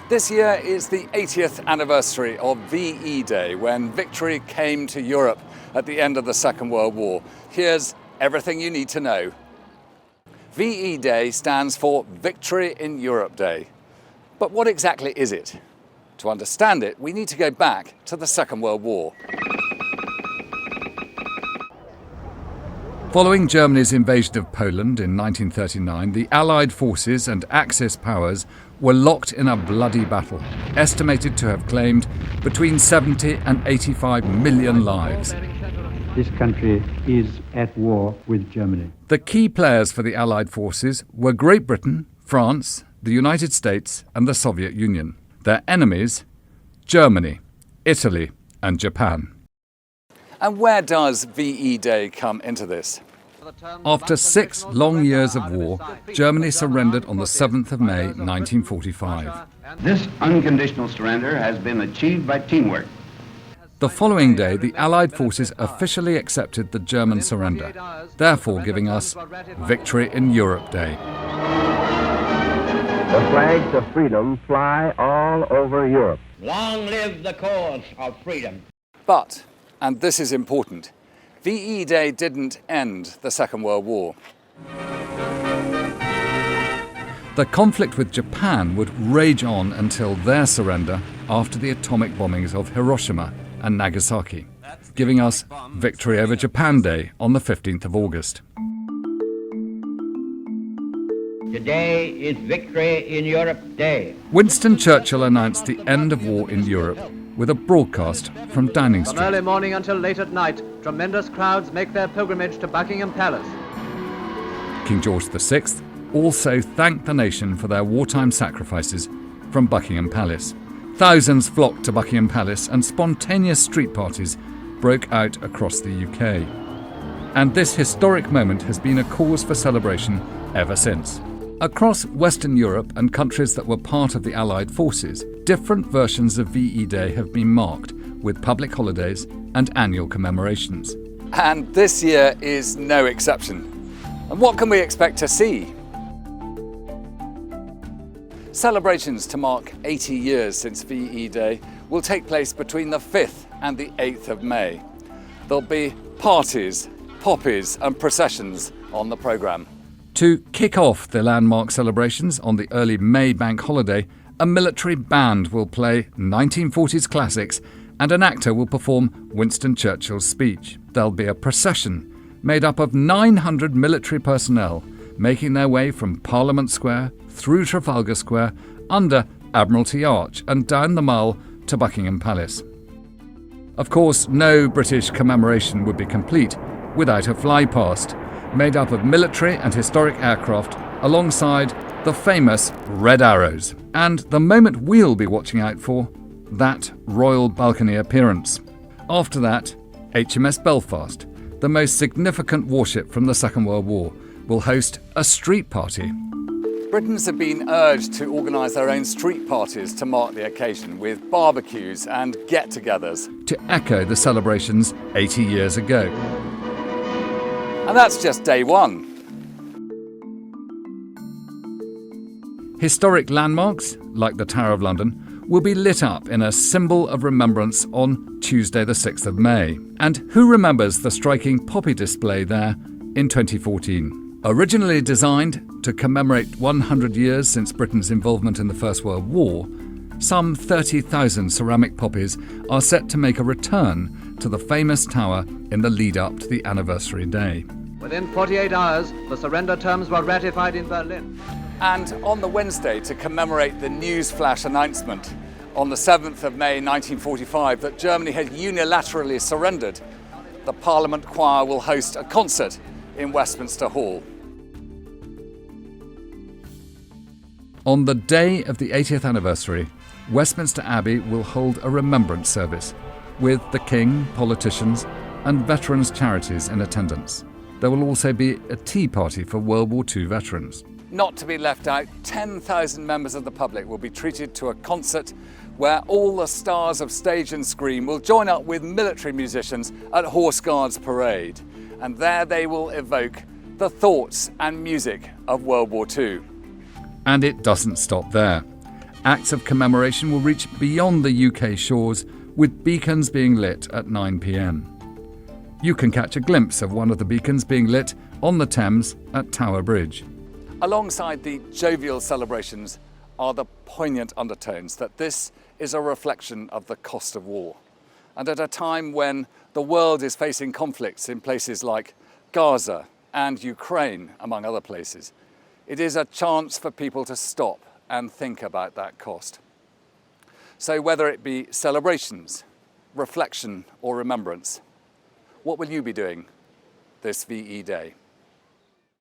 This year is the 80th anniversary of VE Day, when victory came to Europe at the end of the Second World War. Here's everything you need to know. VE Day stands for Victory in Europe Day. But what exactly is it? To understand it, we need to go back to the Second World War. Following Germany's invasion of Poland in 1939, the Allied forces and Axis powers were locked in a bloody battle, estimated to have claimed between 70 and 85 million lives. This country is at war with Germany. The key players for the Allied forces were Great Britain, France, the United States and the Soviet Union. Their enemies, Germany, Italy and Japan. And where does VE Day come into this? After 6 long years of war, Germany surrendered on the 7th of May 1945. This unconditional surrender has been achieved by teamwork. The following day, the Allied forces officially accepted the German surrender, therefore giving us Victory in Europe Day. The flags of freedom fly all over Europe. Long live the cause of freedom. But, and this is important, VE Day didn't end the Second World War. The conflict with Japan would rage on until their surrender after the atomic bombings of Hiroshima and Nagasaki, giving us Victory over Japan Day on the 15th of August. Today is Victory in Europe Day. Winston Churchill announced the end of war in Europe with a broadcast from Downing Street. From early morning until late at night, tremendous crowds make their pilgrimage to Buckingham Palace. King George VI also thanked the nation for their wartime sacrifices from Buckingham Palace. Thousands flocked to Buckingham Palace and spontaneous street parties broke out across the UK. And this historic moment has been a cause for celebration ever since. Across Western Europe and countries that were part of the Allied forces, different versions of VE Day have been marked with public holidays and annual commemorations. And this year is no exception. And what can we expect to see? Celebrations to mark 80 years since VE Day will take place between the 5th and the 8th of May. There'll be parties, poppies and processions on the programme. To kick off the landmark celebrations on the early May bank holiday, a military band will play 1940s classics and an actor will perform Winston Churchill's speech. There'll be a procession made up of 900 military personnel making their way from Parliament Square, through Trafalgar Square, under Admiralty Arch and down the Mall to Buckingham Palace. Of course, no British commemoration would be complete without a flypast, made up of military and historic aircraft alongside the famous Red Arrows. And the moment we'll be watching out for, that royal balcony appearance. After that, HMS Belfast, the most significant warship from the Second World War, will host a street party. Britons have been urged to organise their own street parties to mark the occasion, with barbecues and get-togethers to echo the celebrations 80 years ago. And that's just day one. Historic landmarks, like the Tower of London, will be lit up in a symbol of remembrance on Tuesday the 6th of May. And who remembers the striking poppy display there in 2014? Originally designed to commemorate 100 years since Britain's involvement in the First World War, some 30,000 ceramic poppies are set to make a return to the famous tower in the lead-up to the anniversary day. Within 48 hours, the surrender terms were ratified in Berlin. And on the Wednesday, to commemorate the newsflash announcement on the 7th of May 1945 that Germany had unilaterally surrendered, the Parliament Choir will host a concert in Westminster Hall. On the day of the 80th anniversary, Westminster Abbey will hold a remembrance service with the King, politicians and veterans' charities in attendance. There will also be a tea party for World War II veterans. Not to be left out, 10,000 members of the public will be treated to a concert where all the stars of stage and screen will join up with military musicians at Horse Guards Parade. And there they will evoke the thoughts and music of World War II. And it doesn't stop there. Acts of commemoration will reach beyond the UK shores, with beacons being lit at 9 p.m. You can catch a glimpse of one of the beacons being lit on the Thames at Tower Bridge. Alongside the jovial celebrations are the poignant undertones that this is a reflection of the cost of war. And at a time when the world is facing conflicts in places like Gaza and Ukraine, among other places, it is a chance for people to stop and think about that cost. So whether it be celebrations, reflection or remembrance, what will you be doing this VE Day?